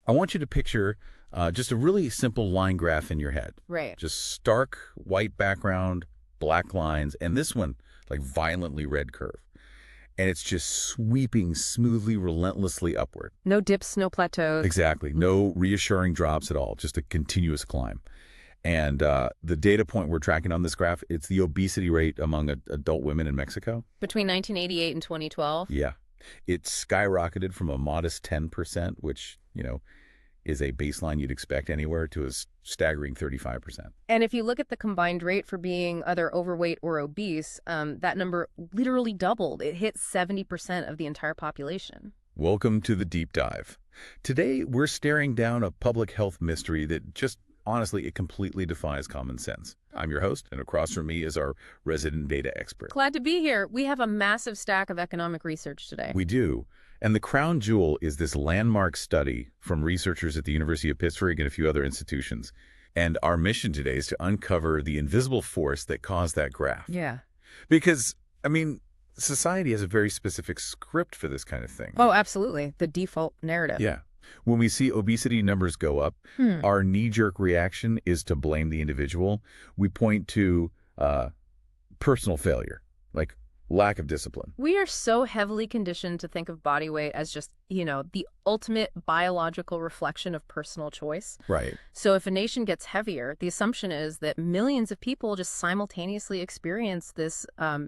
I want you to picture just a really simple line graph in your head. Right. Just stark white background, black lines, and this one, like violently red curve. And it's just sweeping smoothly, relentlessly upward. No dips, no plateaus. Exactly. No reassuring drops at all, just a continuous climb. And the data point we're tracking on this graph, it's the obesity rate among adult women in Mexico. Between 1988 and 2012? Yeah. It skyrocketed from a modest 10%, which, is a baseline you'd expect anywhere, to a staggering 35%. And if you look at the combined rate for being either overweight or obese, that number literally doubled. It hit 70% of the entire population. Welcome to the deep dive. Today, we're staring down a public health mystery that just, honestly, it completely defies common sense. I'm your host, and across from me is our resident data expert. Glad to be here. We have a massive stack of economic research today. We do. And the crown jewel is this landmark study from researchers at the University of Pittsburgh and a few other institutions. And our mission today is to uncover the invisible force that caused that graph. Yeah. Because, society has a very specific script for this kind of thing. Oh, absolutely. The default narrative. Yeah. When we see obesity numbers go up, our knee-jerk reaction is to blame the individual. We point to personal failure, like lack of discipline. We are so heavily conditioned to think of body weight as just, the ultimate biological reflection of personal choice. Right. So if a nation gets heavier, the assumption is that millions of people just simultaneously experience this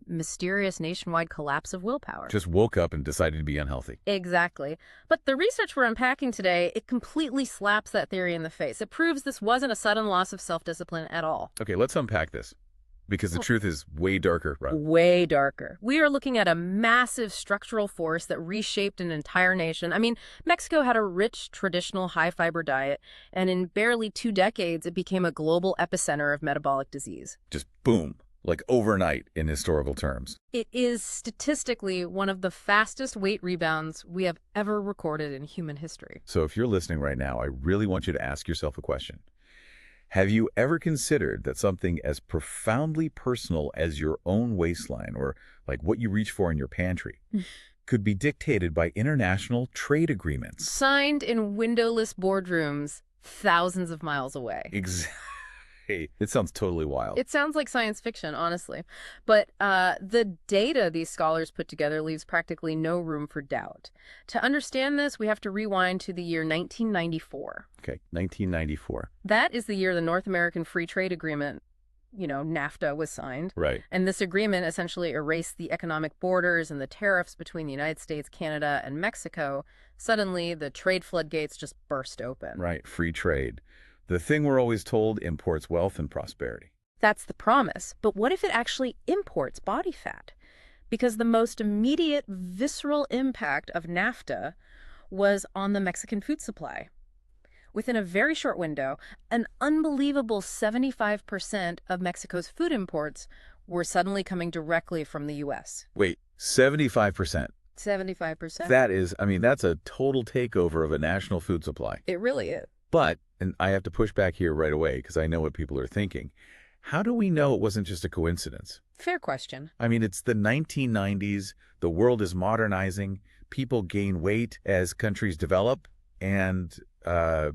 mysterious nationwide collapse of willpower. Just woke up and decided to be unhealthy. Exactly. But the research we're unpacking today, it completely slaps that theory in the face. It proves this wasn't a sudden loss of self-discipline at all. Okay, let's unpack this. Because the truth is way darker, right? Way darker. We are looking at a massive structural force that reshaped an entire nation. Mexico had a rich, traditional, high-fiber diet, and in barely 2 decades, it became a global epicenter of metabolic disease. Just boom, like overnight in historical terms. It is statistically one of the fastest weight rebounds we have ever recorded in human history. So if you're listening right now, I really want you to ask yourself a question. Have you ever considered that something as profoundly personal as your own waistline, or like what you reach for in your pantry, could be dictated by international trade agreements? Signed in windowless boardrooms thousands of miles away. Exactly. It sounds totally wild. It sounds like science fiction, honestly. But the data these scholars put together leaves practically no room for doubt. To understand this, we have to rewind to the year 1994. Okay, 1994. That is the year the North American Free Trade Agreement, NAFTA, was signed. Right. And this agreement essentially erased the economic borders and the tariffs between the United States, Canada, and Mexico. Suddenly, the trade floodgates just burst open. Right, free trade. The thing we're always told imports wealth and prosperity. That's the promise. But what if it actually imports body fat? Because the most immediate visceral impact of NAFTA was on the Mexican food supply. Within a very short window, an unbelievable 75% of Mexico's food imports were suddenly coming directly from the U.S. Wait, 75%? 75%? That is, that's a total takeover of a national food supply. It really is. But, and I have to push back here right away because I know what people are thinking, how do we know it wasn't just a coincidence? Fair question. It's the 1990s, the world is modernizing, people gain weight as countries develop, and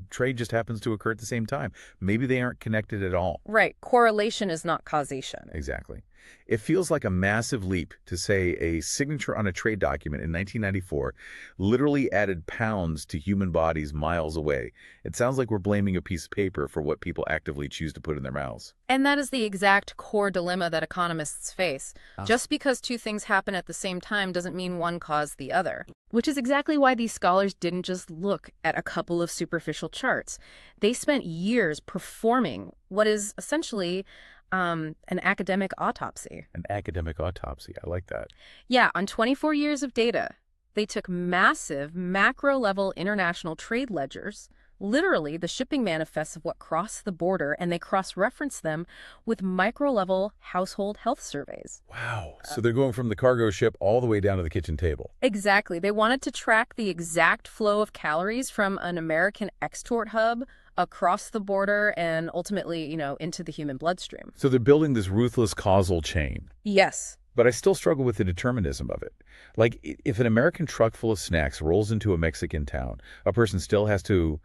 trade just happens to occur at the same time. Maybe they aren't connected at all. Right. Correlation is not causation. Exactly. It feels like a massive leap to say a signature on a trade document in 1994 literally added pounds to human bodies miles away. It sounds like we're blaming a piece of paper for what people actively choose to put in their mouths. And that is the exact core dilemma that economists face. Just because two things happen at the same time doesn't mean one caused the other. Which is exactly why these scholars didn't just look at a couple of superficial charts. They spent years performing what is essentially an academic autopsy. An academic autopsy. I like that. Yeah, on 24 years of data, they took massive macro-level international trade ledgers, literally the shipping manifests of what crossed the border, and they cross-referenced them with micro-level household health surveys. Wow. So they're going from the cargo ship all the way down to the kitchen table. Exactly. They wanted to track the exact flow of calories from an American export hub across the border and ultimately, into the human bloodstream. So they're building this ruthless causal chain. Yes. But I still struggle with the determinism of it. Like, if an American truck full of snacks rolls into a Mexican town, a person still has to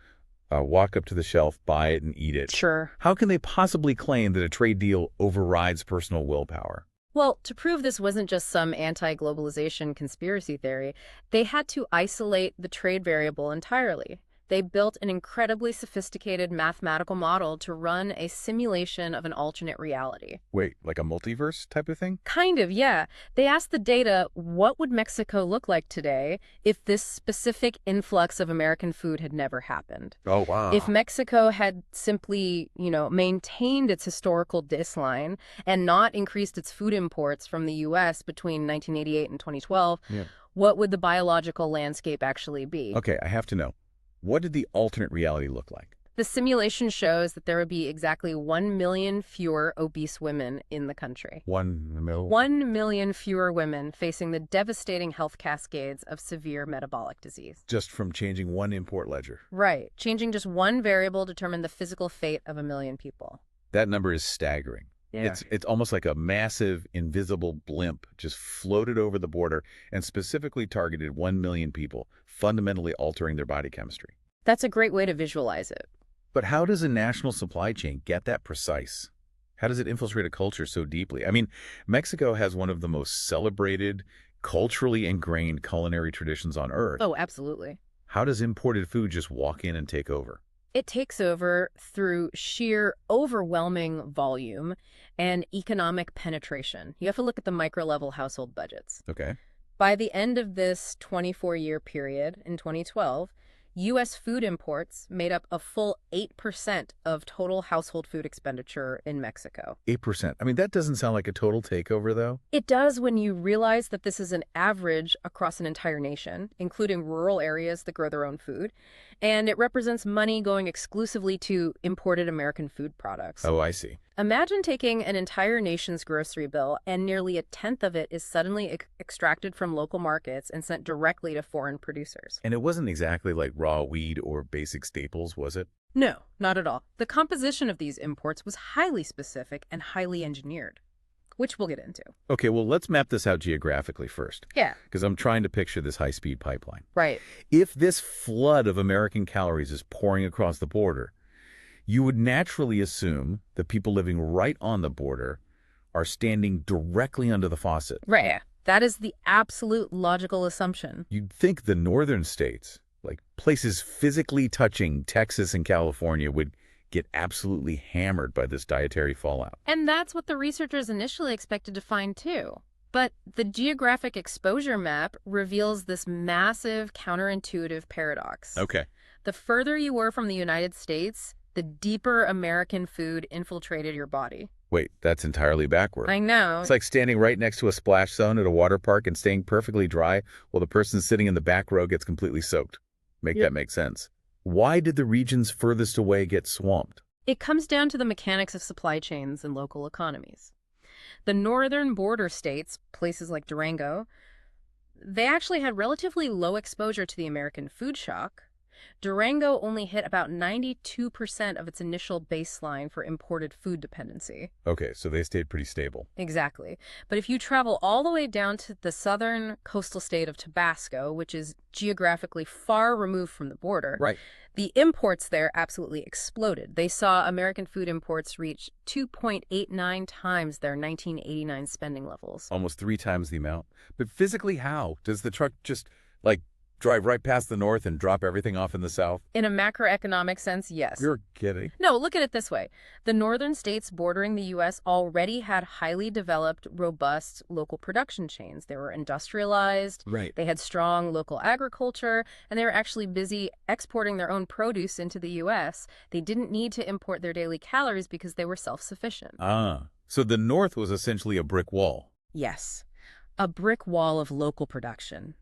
walk up to the shelf, buy it, and eat it. Sure. How can they possibly claim that a trade deal overrides personal willpower? Well, to prove this wasn't just some anti-globalization conspiracy theory, they had to isolate the trade variable entirely. They built an incredibly sophisticated mathematical model to run a simulation of an alternate reality. Wait, like a multiverse type of thing? Kind of, yeah. They asked the data, what would Mexico look like today if this specific influx of American food had never happened? Oh, wow. If Mexico had simply, maintained its historical baseline and not increased its food imports from the U.S. between 1988 and 2012, Yeah. what would the biological landscape actually be? Okay, I have to know. What did the alternate reality look like? The simulation shows that there would be exactly 1 million fewer obese women in the country. 1 mil? 1 million fewer women facing the devastating health cascades of severe metabolic disease. Just from changing one import ledger. Right. Changing just one variable determined the physical fate of 1 million people. That number is staggering. Yeah. It's almost like a massive, invisible blimp just floated over the border and specifically targeted 1 million people, fundamentally altering their body chemistry. That's a great way to visualize it. But how does a national supply chain get that precise? How does it infiltrate a culture so deeply? I mean, Mexico has one of the most celebrated, culturally ingrained culinary traditions on Earth. Oh, absolutely. How does imported food just walk in and take over? It takes over through sheer overwhelming volume and economic penetration. You have to look at the micro-level household budgets. Okay. By the end of this 24-year period in 2012, U.S. food imports made up a full 8% of total household food expenditure in Mexico. 8%. I mean, that doesn't sound like a total takeover, though. It does when you realize that this is an average across an entire nation, including rural areas that grow their own food, and it represents money going exclusively to imported American food products. Oh, I see. Imagine taking an entire nation's grocery bill and nearly a tenth of it is suddenly extracted from local markets and sent directly to foreign producers. And it wasn't exactly like raw weed or basic staples, was it? No, not at all. The composition of these imports was highly specific and highly engineered, which we'll get into. Okay, well, let's map this out geographically first. Yeah. Because I'm trying to picture this high-speed pipeline. Right. If this flood of American calories is pouring across the border, you would naturally assume that people living right on the border are standing directly under the faucet. Right. That is the absolute logical assumption. You'd think the northern states, like places physically touching Texas and California, would get absolutely hammered by this dietary fallout. And that's what the researchers initially expected to find too. But the geographic exposure map reveals this massive counterintuitive paradox. Okay. The further you were from the United States, the deeper American food infiltrated your body. Wait, that's entirely backward. I know. It's like standing right next to a splash zone at a water park and staying perfectly dry while the person sitting in the back row gets completely soaked. That make sense. Why did the regions furthest away get swamped? It comes down to the mechanics of supply chains and local economies. The northern border states, places like Durango, they actually had relatively low exposure to the American food shock. Durango only hit about 92% of its initial baseline for imported food dependency. Okay, so they stayed pretty stable. Exactly. But if you travel all the way down to the southern coastal state of Tabasco, which is geographically far removed from the border, Right. the imports there absolutely exploded. They saw American food imports reach 2.89 times their 1989 spending levels. Almost 3 times the amount. But physically how? Does the truck just, drive right past the north and drop everything off in the south? In a macroeconomic sense, yes. You're kidding. No, look at it this way. The northern states bordering the U.S. already had highly developed, robust local production chains. They were industrialized, Right. they had strong local agriculture, and they were actually busy exporting their own produce into the U.S. They didn't need to import their daily calories because they were self-sufficient. So the north was essentially a brick wall. Yes, a brick wall of local production.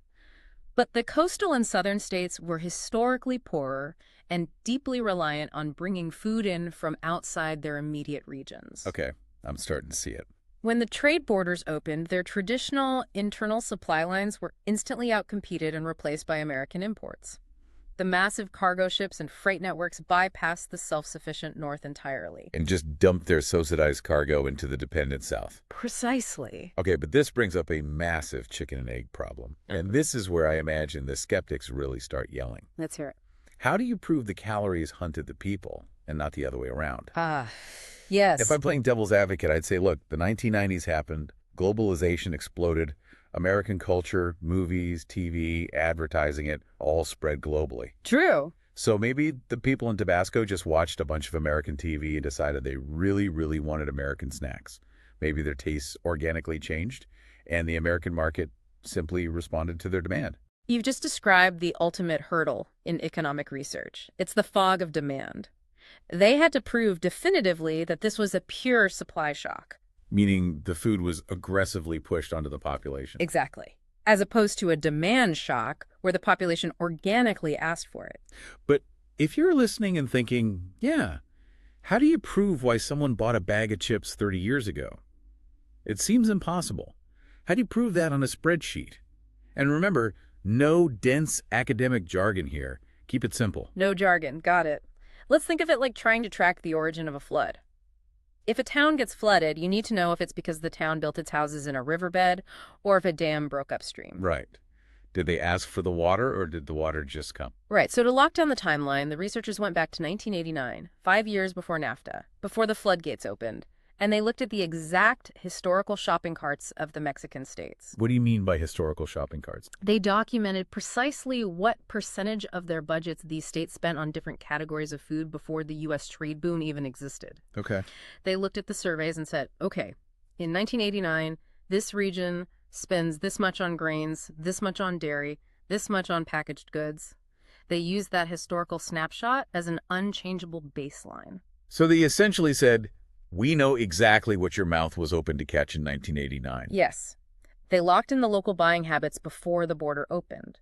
But the coastal and southern states were historically poorer and deeply reliant on bringing food in from outside their immediate regions. Okay, I'm starting to see it. When the trade borders opened, their traditional internal supply lines were instantly outcompeted and replaced by American imports. The massive cargo ships and freight networks bypassed the self-sufficient North entirely. And just dumped their subsidized cargo into the dependent South. Precisely. Okay, but this brings up a massive chicken and egg problem. And this is where I imagine the skeptics really start yelling. Let's hear it. How do you prove the calories hunted the people and not the other way around? Yes. If I'm playing devil's advocate, I'd say, look, the 1990s happened, globalization exploded, American culture, movies, TV, advertising it, all spread globally. True. So maybe the people in Tabasco just watched a bunch of American TV and decided they really, really wanted American snacks. Maybe their tastes organically changed, and the American market simply responded to their demand. You've just described the ultimate hurdle in economic research. It's the fog of demand. They had to prove definitively that this was a pure supply shock. Meaning the food was aggressively pushed onto the population. Exactly. As opposed to a demand shock where the population organically asked for it. But if you're listening and thinking, yeah, how do you prove why someone bought a bag of chips 30 years ago? It seems impossible. How do you prove that on a spreadsheet? And remember, no dense academic jargon here. Keep it simple. No jargon. Got it. Let's think of it like trying to track the origin of a flood. If a town gets flooded, you need to know if it's because the town built its houses in a riverbed or if a dam broke upstream. Right. Did they ask for the water or did the water just come? Right. So to lock down the timeline, the researchers went back to 1989, 5 years before NAFTA, before the floodgates opened, and they looked at the exact historical shopping carts of the Mexican states. What do you mean by historical shopping carts? They documented precisely what percentage of their budgets these states spent on different categories of food before the U.S. trade boom even existed. Okay. They looked at the surveys and said, okay, in 1989, this region spends this much on grains, this much on dairy, this much on packaged goods. They used that historical snapshot as an unchangeable baseline. So they essentially said, we know exactly what your mouth was open to catch in 1989. Yes. They locked in the local buying habits before the border opened.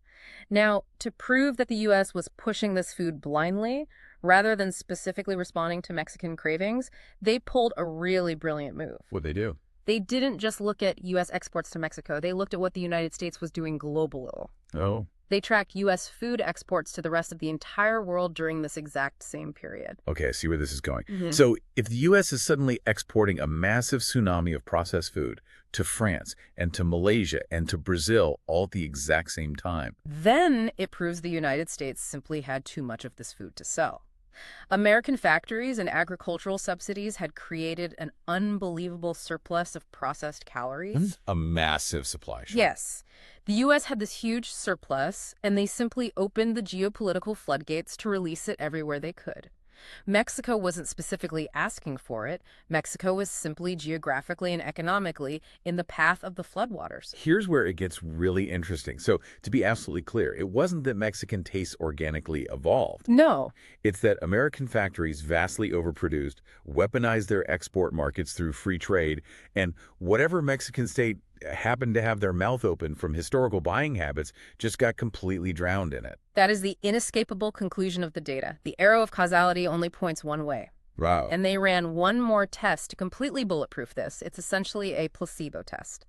Now, to prove that the U.S. was pushing this food blindly, rather than specifically responding to Mexican cravings, they pulled a really brilliant move. What'd they do? They didn't just look at U.S. exports to Mexico. They looked at what the United States was doing globally. Oh. They tracked U.S. food exports to the rest of the entire world during this exact same period. Okay, I see where this is going. So if the U.S. is suddenly exporting a massive tsunami of processed food to France and to Malaysia and to Brazil all at the exact same time, then it proves the United States simply had too much of this food to sell. American factories and agricultural subsidies had created an unbelievable surplus of processed calories. a massive supply shock. Yes. The U.S. had this huge surplus, and they simply opened the geopolitical floodgates to release it everywhere they could. Mexico wasn't specifically asking for it. Mexico was simply geographically and economically in the path of the floodwaters. Here's where it gets really interesting. So to be absolutely clear, it wasn't that Mexican tastes organically evolved. No. It's that American factories vastly overproduced, weaponized their export markets through free trade, and whatever Mexican state happened to have their mouth open from historical buying habits just got completely drowned in it. That is the inescapable conclusion of the data. The arrow of causality only points one way. Wow. And they ran one more test to completely bulletproof this. It's essentially a placebo test.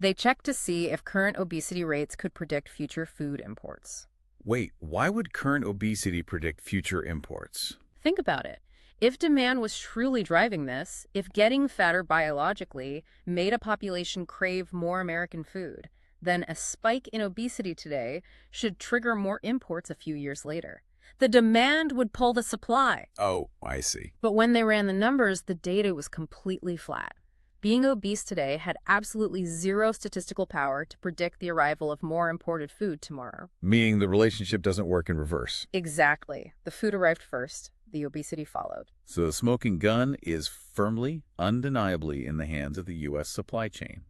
They checked to see if current obesity rates could predict future food imports. Wait, why would current obesity predict future imports? Think about it. If demand was truly driving this, if getting fatter biologically made a population crave more American food, then a spike in obesity today should trigger more imports a few years later. The demand would pull the supply. Oh, I see. But when they ran the numbers, the data was completely flat. Being obese today had absolutely zero statistical power to predict the arrival of more imported food tomorrow. Meaning the relationship doesn't work in reverse. Exactly. The food arrived first. The obesity followed. So the smoking gun is firmly, undeniably in the hands of the U.S. supply chain.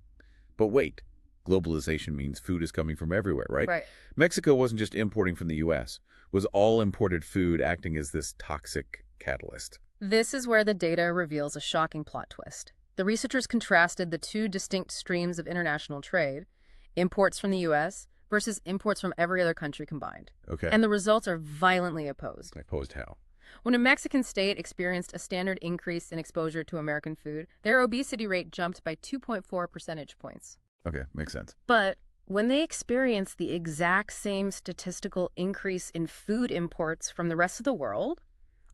But wait, globalization means food is coming from everywhere, right? Right. Mexico wasn't just importing from the U.S. Was all imported food acting as this toxic catalyst? This is where the data reveals a shocking plot twist. The researchers contrasted the two distinct streams of international trade, imports from the U.S. versus imports from every other country combined. Okay. And the results are violently opposed. Opposed how? When a Mexican state experienced a standard increase in exposure to American food, their obesity rate jumped by 2.4 percentage points. Okay, makes sense. But when they experienced the exact same statistical increase in food imports from the rest of the world,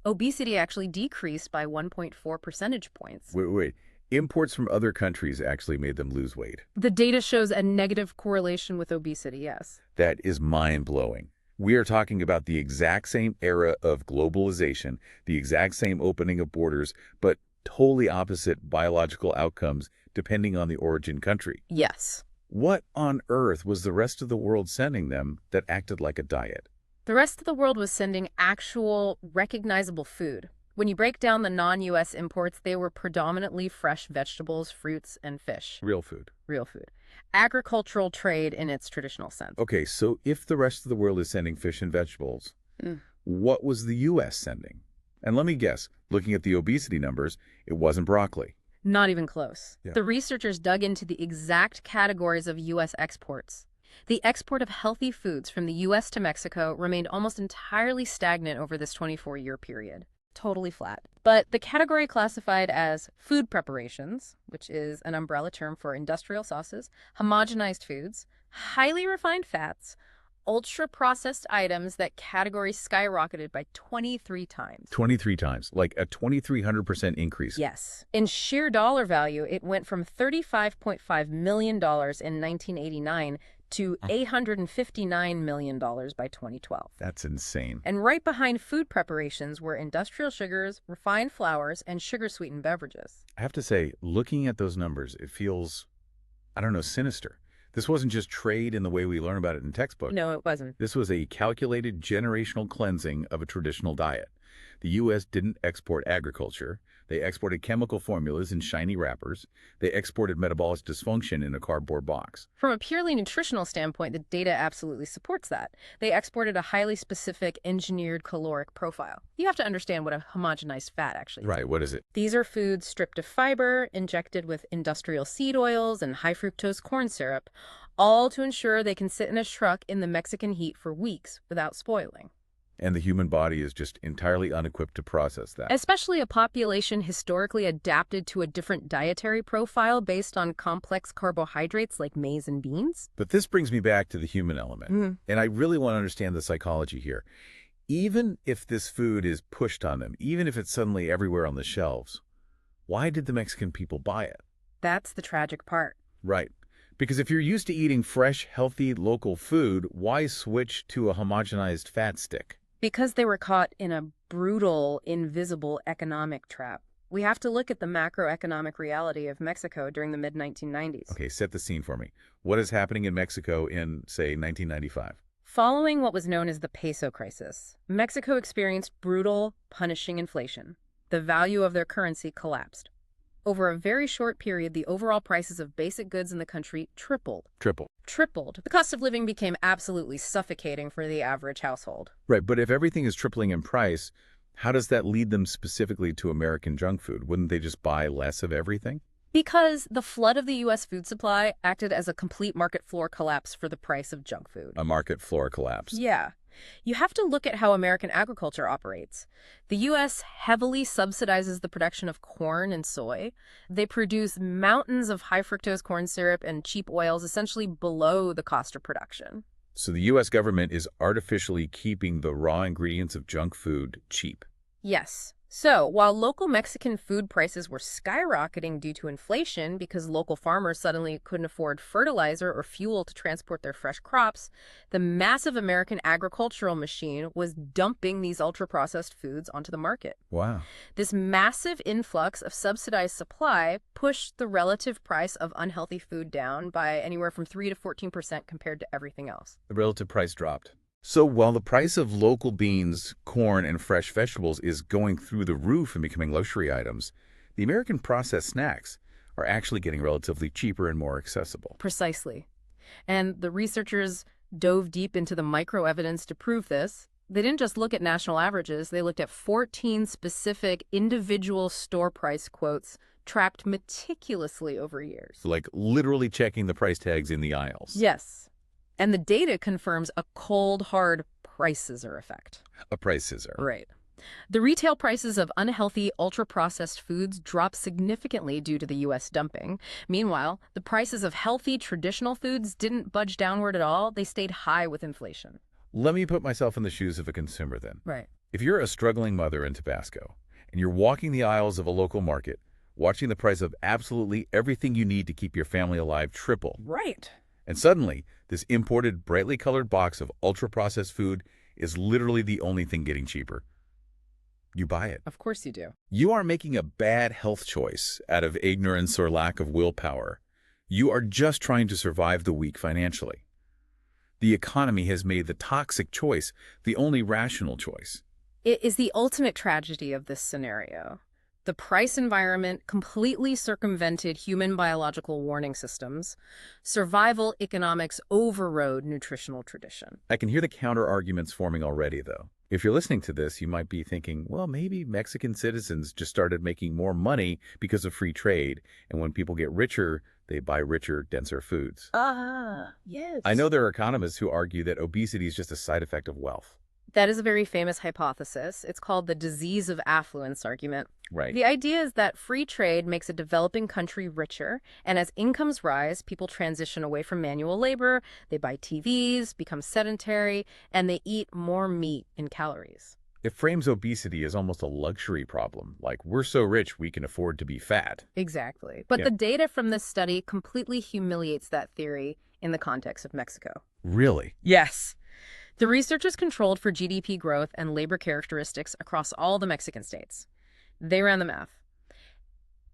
obesity actually decreased by 1.4 percentage points. Wait. Imports from other countries actually made them lose weight. The data shows a negative correlation with obesity, yes. That is mind-blowing. We are talking about the exact same era of globalization, the exact same opening of borders, but totally opposite biological outcomes depending on the origin country. Yes. What on earth was the rest of the world sending them that acted like a diet? The rest of the world was sending actual, recognizable food. When you break down the non-U.S. imports, they were predominantly fresh vegetables, fruits, and fish. Real food. Real food. Agricultural trade in its traditional sense. Okay, so if the rest of the world is sending fish and vegetables, what was the U.S. sending? And let me guess, looking at the obesity numbers, it wasn't broccoli. Not even close. Yeah. The researchers dug into the exact categories of U.S. exports. The export of healthy foods from the U.S. to Mexico remained almost entirely stagnant over this 24-year period. Totally flat. But the category classified as food preparations, which is an umbrella term for industrial sauces, homogenized foods, highly refined fats, ultra-processed items, that category skyrocketed by 23 times. 23 times, like a 2,300% increase. Yes. In sheer dollar value, it went from $35.5 million in 1989 to $859 million by 2012. That's insane. And right behind food preparations were industrial sugars, refined flours, and sugar-sweetened beverages. I have to say, looking at those numbers, it feels, I don't know, sinister. This wasn't just trade in the way we learn about it in textbooks. No, it wasn't. This was a calculated generational cleansing of a traditional diet. The U.S. didn't export agriculture. They exported chemical formulas in shiny wrappers. They exported metabolic dysfunction in a cardboard box. From a purely nutritional standpoint, the data absolutely supports that. They exported a highly specific engineered caloric profile. You have to understand what a homogenized fat actually is. Right, what is it? These are foods stripped of fiber, injected with industrial seed oils and high fructose corn syrup, all to ensure they can sit in a truck in the Mexican heat for weeks without spoiling. And the human body is just entirely unequipped to process that. Especially a population historically adapted to a different dietary profile based on complex carbohydrates like maize and beans. But this brings me back to the human element. And I really want to understand the psychology here. Even if this food is pushed on them, even if it's suddenly everywhere on the shelves, why did the Mexican people buy it? That's the tragic part. Right. Because if you're used to eating fresh, healthy, local food, why switch to a homogenized fat stick? Because they were caught in a brutal, invisible economic trap. We have to look at the macroeconomic reality of Mexico during the mid-1990s. Okay, set the scene for me. What is happening in Mexico in, say, 1995? Following what was known as the peso crisis, Mexico experienced brutal, punishing inflation. The value of their currency collapsed. Over a very short period, the overall prices of basic goods in the country tripled. Tripled. The cost of living became absolutely suffocating for the average household. Right, but if everything is tripling in price, how does that lead them specifically to American junk food? Wouldn't they just buy less of everything? Because the flood of the U.S. food supply acted as a complete market floor collapse for the price of junk food. A market floor collapse. Yeah. You have to look at how American agriculture operates. The U.S. heavily subsidizes the production of corn and soy. They produce mountains of high fructose corn syrup and cheap oils essentially below the cost of production. So the U.S. government is artificially keeping the raw ingredients of junk food cheap. Yes. So, while local Mexican food prices were skyrocketing due to inflation because local farmers suddenly couldn't afford fertilizer or fuel to transport their fresh crops, the massive American agricultural machine was dumping these ultra-processed foods onto the market. Wow. This massive influx of subsidized supply pushed the relative price of unhealthy food down by anywhere from 3 to 14% compared to everything else. The relative price dropped. So while the price of local beans, corn, and fresh vegetables is going through the roof and becoming luxury items, the American processed snacks are actually getting relatively cheaper and more accessible. Precisely. And the researchers dove deep into the micro-evidence to prove this. They didn't just look at national averages. They looked at 14 specific individual store price quotes tracked meticulously over years. So like literally checking the price tags in the aisles. Yes. And the data confirms a cold, hard price scissor effect. A price scissor. Right. The retail prices of unhealthy, ultra-processed foods dropped significantly due to the U.S. dumping. Meanwhile, the prices of healthy, traditional foods didn't budge downward at all. They stayed high with inflation. Let me put myself in the shoes of a consumer then. Right. If you're a struggling mother in Tabasco, and you're walking the aisles of a local market, watching the price of absolutely everything you need to keep your family alive triple, Right. and suddenly, this imported, brightly colored box of ultra-processed food is literally the only thing getting cheaper, you buy it. Of course you do. You are making a bad health choice out of ignorance or lack of willpower. You are just trying to survive the week financially. The economy has made the toxic choice the only rational choice. It is the ultimate tragedy of this scenario. The price environment completely circumvented human biological warning systems. Survival economics overrode nutritional tradition. I can hear the counter-arguments forming already, though. If you're listening to this, you might be thinking, well, maybe Mexican citizens just started making more money because of free trade, and when people get richer, they buy richer, denser foods. Yes. I know there are economists who argue that obesity is just a side effect of wealth. That is a very famous hypothesis. It's called the disease of affluence argument. Right. The idea is that free trade makes a developing country richer, and as incomes rise, people transition away from manual labor, they buy TVs, become sedentary, and they eat more meat and calories. It frames obesity as almost a luxury problem, like we're so rich we can afford to be fat. Exactly. But the data from this study completely humiliates that theory in the context of Mexico. Really? Yes. The researchers controlled for GDP growth and labor characteristics across all the Mexican states. They ran the math.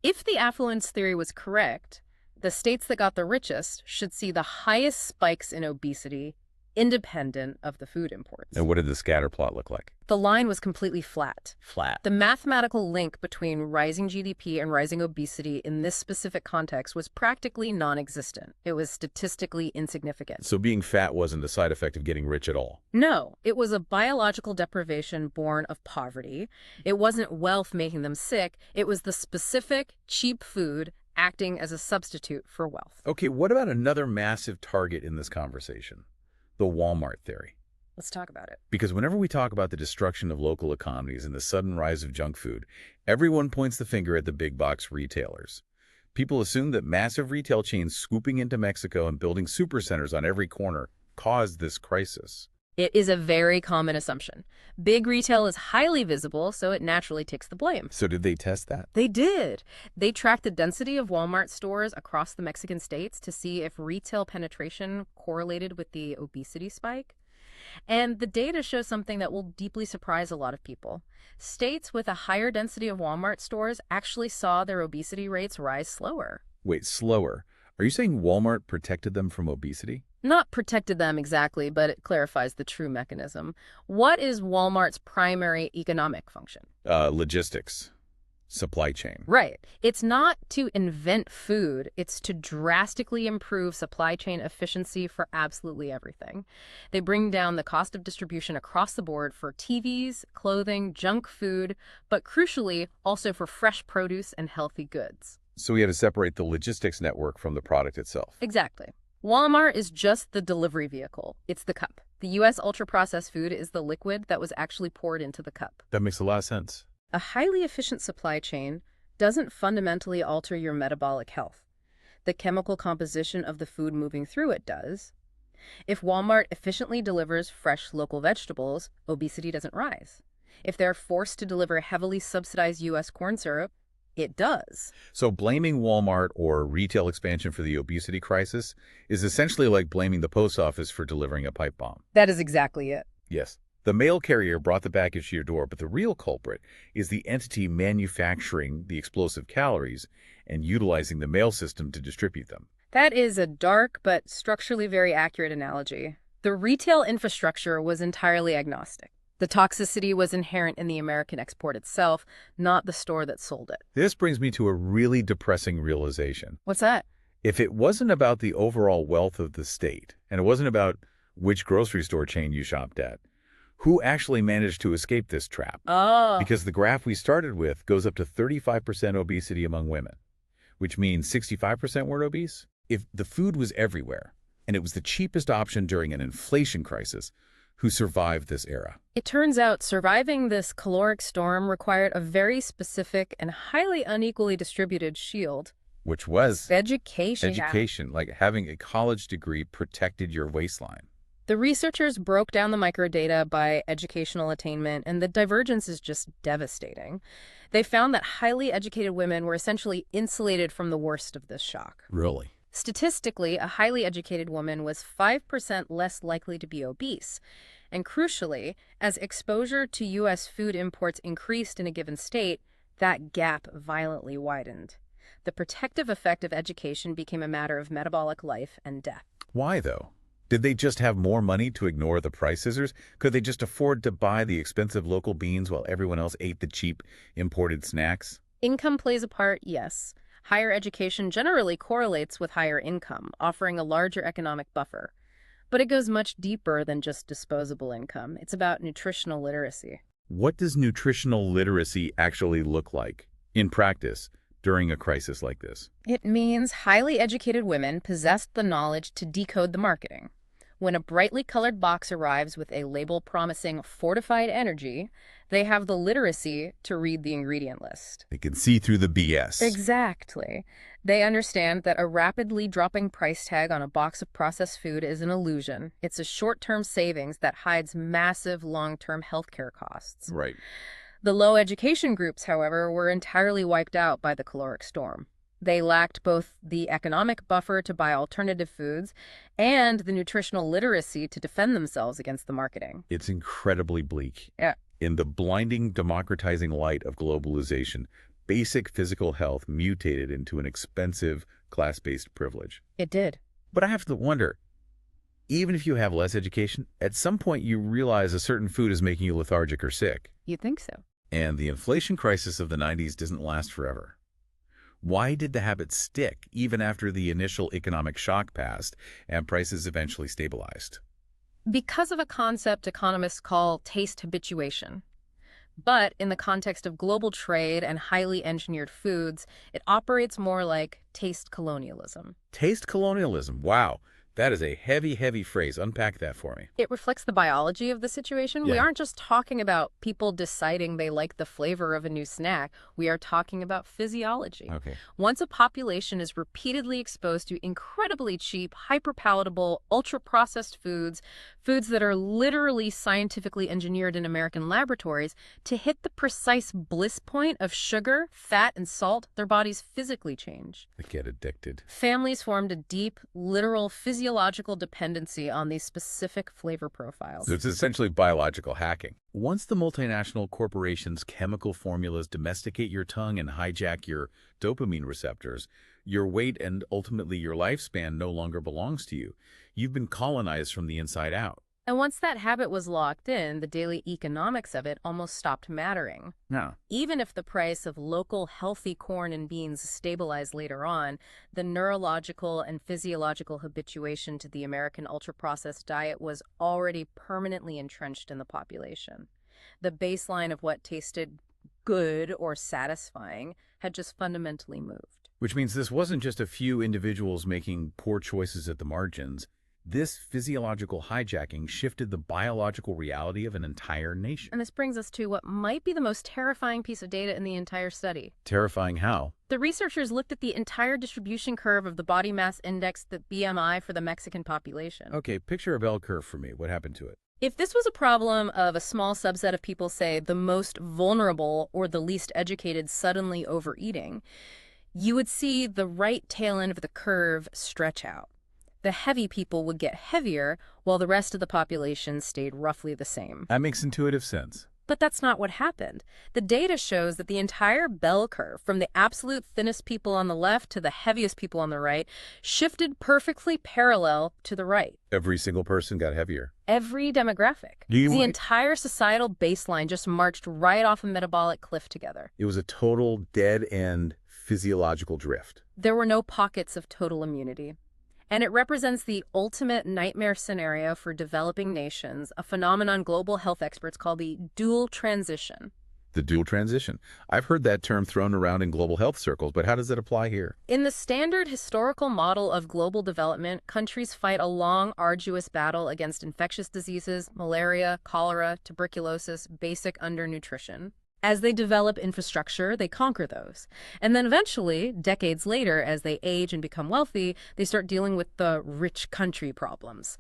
If the affluence theory was correct, the states that got the richest should see the highest spikes in obesity independent of the food imports. And what did the scatter plot look like? The line was completely flat. Flat. The mathematical link between rising GDP and rising obesity in this specific context was practically non-existent. It was statistically insignificant. So being fat wasn't a side effect of getting rich at all? No, it was a biological deprivation born of poverty. It wasn't wealth making them sick. It was the specific, cheap food acting as a substitute for wealth. Okay, what about another massive target in this conversation? The Walmart theory. Let's talk about it. Because whenever we talk about the destruction of local economies and the sudden rise of junk food, everyone points the finger at the big box retailers. People assume that massive retail chains swooping into Mexico and building supercenters on every corner caused this crisis. It is a very common assumption. Big retail is highly visible, so it naturally takes the blame. So did they test that? They did. They tracked the density of Walmart stores across the Mexican states to see if retail penetration correlated with the obesity spike. And the data shows something that will deeply surprise a lot of people. States with a higher density of Walmart stores actually saw their obesity rates rise slower. Wait, slower? Are you saying Walmart protected them from obesity? Not protected them exactly, but it clarifies the true mechanism. What is Walmart's primary economic function? Logistics. Supply chain. Right. It's not to invent food. It's to drastically improve supply chain efficiency for absolutely everything. They bring down the cost of distribution across the board for TVs, clothing, junk food, but crucially, also for fresh produce and healthy goods. So we had to separate the logistics network from the product itself. Exactly. Walmart is just the delivery vehicle. It's the cup. The U.S. ultra-processed food is the liquid that was actually poured into the cup. That makes a lot of sense. A highly efficient supply chain doesn't fundamentally alter your metabolic health. The chemical composition of the food moving through it does. If Walmart efficiently delivers fresh local vegetables, obesity doesn't rise. If they're forced to deliver heavily subsidized U.S. corn syrup, it does. So blaming Walmart or retail expansion for the obesity crisis is essentially like blaming the post office for delivering a pipe bomb. That is exactly it. Yes. The mail carrier brought the package to your door, but the real culprit is the entity manufacturing the explosive calories and utilizing the mail system to distribute them. That is a dark but structurally very accurate analogy. The retail infrastructure was entirely agnostic. The toxicity was inherent in the American export itself, not the store that sold it. This brings me to a really depressing realization. What's that? If it wasn't about the overall wealth of the state, and it wasn't about which grocery store chain you shopped at, who actually managed to escape this trap? Oh. Because the graph we started with goes up to 35% obesity among women, which means 65% weren't obese. If the food was everywhere, and it was the cheapest option during an inflation crisis, who survived this era? It turns out surviving this caloric storm required a very specific and highly unequally distributed shield. Which was Education. education, like having a college degree protected your waistline. The researchers broke down the microdata by educational attainment, and the divergence is just devastating. They found that highly educated women were essentially insulated from the worst of this shock. Really? Statistically, a highly educated woman was 5% less likely to be obese. And crucially, as exposure to U.S. food imports increased in a given state, that gap violently widened. The protective effect of education became a matter of metabolic life and death. Why, though? Did they just have more money to ignore the price scissors? Could they just afford to buy the expensive local beans while everyone else ate the cheap imported snacks? Income plays a part, yes. Higher education generally correlates with higher income, offering a larger economic buffer. But it goes much deeper than just disposable income. It's about nutritional literacy. What does nutritional literacy actually look like in practice during a crisis like this? It means highly educated women possessed the knowledge to decode the marketing. When a brightly colored box arrives with a label promising fortified energy, they have the literacy to read the ingredient list. They can see through the BS. Exactly. They understand that a rapidly dropping price tag on a box of processed food is an illusion. It's a short-term savings that hides massive long-term healthcare costs. Right. The low education groups, however, were entirely wiped out by the caloric storm. They lacked both the economic buffer to buy alternative foods and the nutritional literacy to defend themselves against the marketing. It's incredibly bleak. Yeah. In the blinding, democratizing light of globalization, basic physical health mutated into an expensive, class-based privilege. It did. But I have to wonder, even if you have less education, at some point you realize a certain food is making you lethargic or sick. You think so? And the inflation crisis of the 90s doesn't last forever. Why did the habit stick even after the initial economic shock passed and prices eventually stabilized? Because of a concept economists call taste habituation. But in the context of global trade and highly engineered foods, it operates more like taste colonialism. Taste colonialism. Wow. That is a heavy, heavy phrase. Unpack that for me. It reflects the biology of the situation. Yeah. We aren't just talking about people deciding they like the flavor of a new snack. We are talking about physiology. Okay. Once a population is repeatedly exposed to incredibly cheap, hyper-palatable, ultra-processed foods that are literally scientifically engineered in American laboratories, to hit the precise bliss point of sugar, fat, and salt, their bodies physically change. They get addicted. Families formed a deep, literal physiological dependency on these specific flavor profiles. So it's essentially biological hacking. Once the multinational corporations' chemical formulas domesticate your tongue and hijack your dopamine receptors, your weight and ultimately your lifespan no longer belongs to you. You've been colonized from the inside out. And once that habit was locked in, the daily economics of it almost stopped mattering. No. Even if the price of local healthy corn and beans stabilized later on, the neurological and physiological habituation to the American ultra-processed diet was already permanently entrenched in the population. The baseline of what tasted good or satisfying had just fundamentally moved. Which means this wasn't just a few individuals making poor choices at the margins. This physiological hijacking shifted the biological reality of an entire nation. And this brings us to what might be the most terrifying piece of data in the entire study. Terrifying how? The researchers looked at the entire distribution curve of the body mass index, the BMI, for the Mexican population. Okay, picture a bell curve for me. What happened to it? If this was a problem of a small subset of people, say, the most vulnerable or the least educated suddenly overeating, you would see the right tail end of the curve stretch out. The heavy people would get heavier, while the rest of the population stayed roughly the same. That makes intuitive sense. But that's not what happened. The data shows that the entire bell curve, from the absolute thinnest people on the left to the heaviest people on the right, shifted perfectly parallel to the right. Every single person got heavier. Every demographic. The entire societal baseline just marched right off a metabolic cliff together. It was a total dead-end physiological drift. There were no pockets of total immunity. And it represents the ultimate nightmare scenario for developing nations, a phenomenon global health experts call the dual transition. The dual transition. I've heard that term thrown around in global health circles, but how does it apply here? In the standard historical model of global development, countries fight a long, arduous battle against infectious diseases, malaria, cholera, tuberculosis, basic undernutrition. As they develop infrastructure, they conquer those. And then eventually, decades later, as they age and become wealthy, they start dealing with the rich country problems.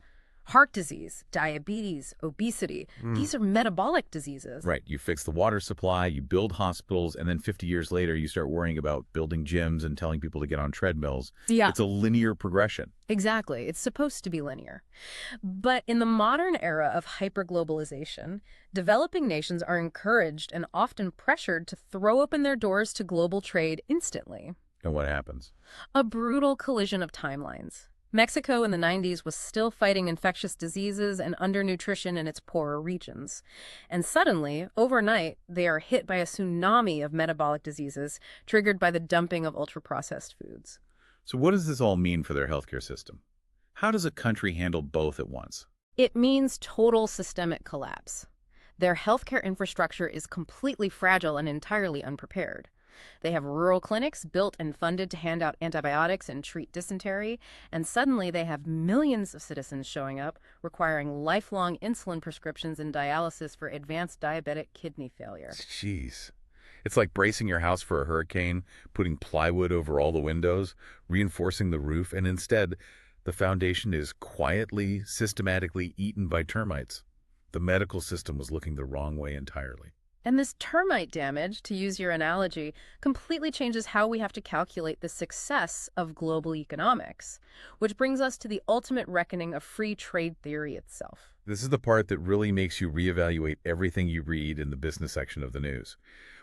Heart disease, diabetes, obesity, these are metabolic diseases. Right. You fix the water supply, you build hospitals, and then 50 years later, you start worrying about building gyms and telling people to get on treadmills. Yeah. It's a linear progression. Exactly. It's supposed to be linear. But in the modern era of hyperglobalization, developing nations are encouraged and often pressured to throw open their doors to global trade instantly. And what happens? A brutal collision of timelines. Mexico in the 90s was still fighting infectious diseases and undernutrition in its poorer regions. And suddenly, overnight, they are hit by a tsunami of metabolic diseases triggered by the dumping of ultra-processed foods. So what does this all mean for their healthcare system? How does a country handle both at once? It means total systemic collapse. Their healthcare infrastructure is completely fragile and entirely unprepared. They have rural clinics built and funded to hand out antibiotics and treat dysentery, and suddenly they have millions of citizens showing up requiring lifelong insulin prescriptions and dialysis for advanced diabetic kidney failure. Jeez. It's like bracing your house for a hurricane, putting plywood over all the windows, reinforcing the roof, and instead, the foundation is quietly, systematically eaten by termites. The medical system was looking the wrong way entirely. And this termite damage, to use your analogy, completely changes how we have to calculate the success of global economics, which brings us to the ultimate reckoning of free trade theory itself. This is the part that really makes you reevaluate everything you read in the business section of the news.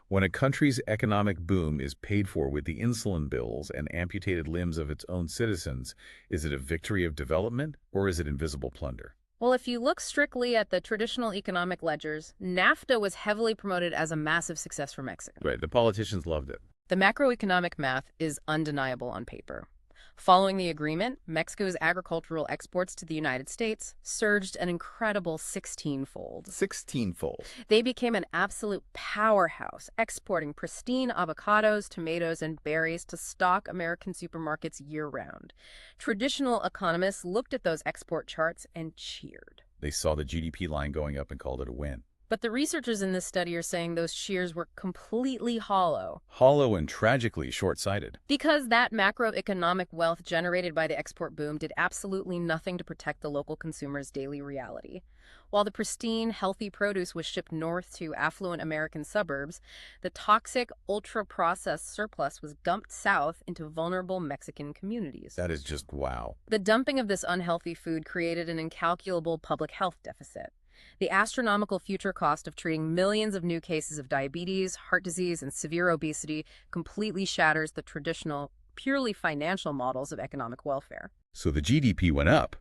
When a country's economic boom is paid for with the insulin bills and amputated limbs of its own citizens, is it a victory of development or is it invisible plunder? Well, if you look strictly at the traditional economic ledgers, NAFTA was heavily promoted as a massive success for Mexico. Right, the politicians loved it. The macroeconomic math is undeniable on paper. Following the agreement, Mexico's agricultural exports to the United States surged an incredible 16-fold. 16-fold. They became an absolute powerhouse, exporting pristine avocados, tomatoes, and berries to stock American supermarkets year-round. Traditional economists looked at those export charts and cheered. They saw the GDP line going up and called it a win. But the researchers in this study are saying those cheers were completely hollow. Hollow and tragically short-sighted. Because that macroeconomic wealth generated by the export boom did absolutely nothing to protect the local consumer's daily reality. While the pristine, healthy produce was shipped north to affluent American suburbs, the toxic, ultra-processed surplus was dumped south into vulnerable Mexican communities. That is just wow. The dumping of this unhealthy food created an incalculable public health deficit. The astronomical future cost of treating millions of new cases of diabetes, heart disease, and severe obesity completely shatters the traditional, purely financial models of economic welfare. So the GDP went up,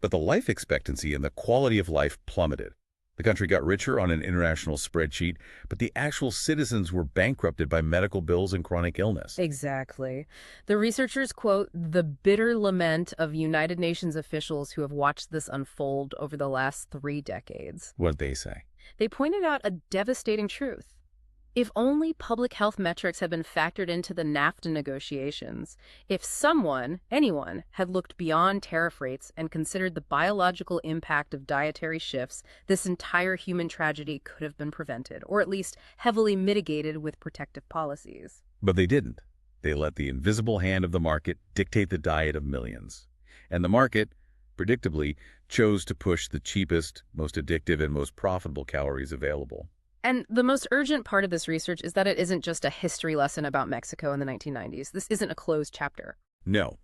but the life expectancy and the quality of life plummeted. The country got richer on an international spreadsheet, but the actual citizens were bankrupted by medical bills and chronic illness. Exactly. The researchers quote the bitter lament of United Nations officials who have watched this unfold over the last 3 decades. What'd they say? They pointed out a devastating truth. If only public health metrics had been factored into the NAFTA negotiations, if someone, anyone, had looked beyond tariff rates and considered the biological impact of dietary shifts, this entire human tragedy could have been prevented, or at least heavily mitigated with protective policies. But they didn't. They let the invisible hand of the market dictate the diet of millions. And the market, predictably, chose to push the cheapest, most addictive, and most profitable calories available. And the most urgent part of this research is that it isn't just a history lesson about Mexico in the 1990s. This isn't a closed chapter. No,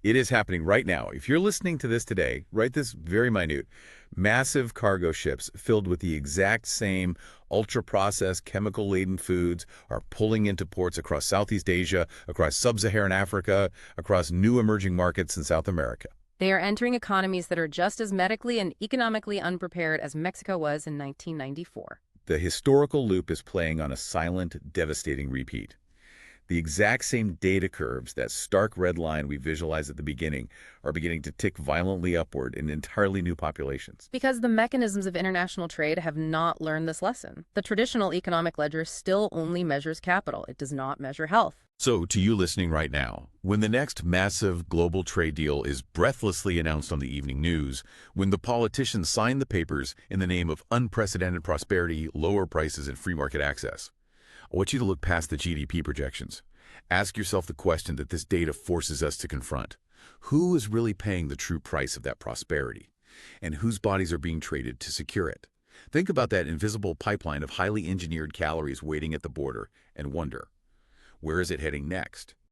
it is happening right now. If you're listening to this today, right this very minute, massive cargo ships filled with the exact same ultra-processed, chemical-laden foods are pulling into ports across Southeast Asia, across sub-Saharan Africa, across new emerging markets in South America. They are entering economies that are just as medically and economically unprepared as Mexico was in 1994. The historical loop is playing on a silent, devastating repeat. The exact same data curves, that stark red line we visualized at the beginning, are beginning to tick violently upward in entirely new populations. Because the mechanisms of international trade have not learned this lesson. The traditional economic ledger still only measures capital. It does not measure health. So, to you listening right now, when the next massive global trade deal is breathlessly announced on the evening news, when the politicians sign the papers in the name of unprecedented prosperity, lower prices, and free market access, I want you to look past the GDP projections. Ask yourself the question that this data forces us to confront. Who is really paying the true price of that prosperity? And whose bodies are being traded to secure it? Think about that invisible pipeline of highly engineered calories waiting at the border and wonder, where is it heading next?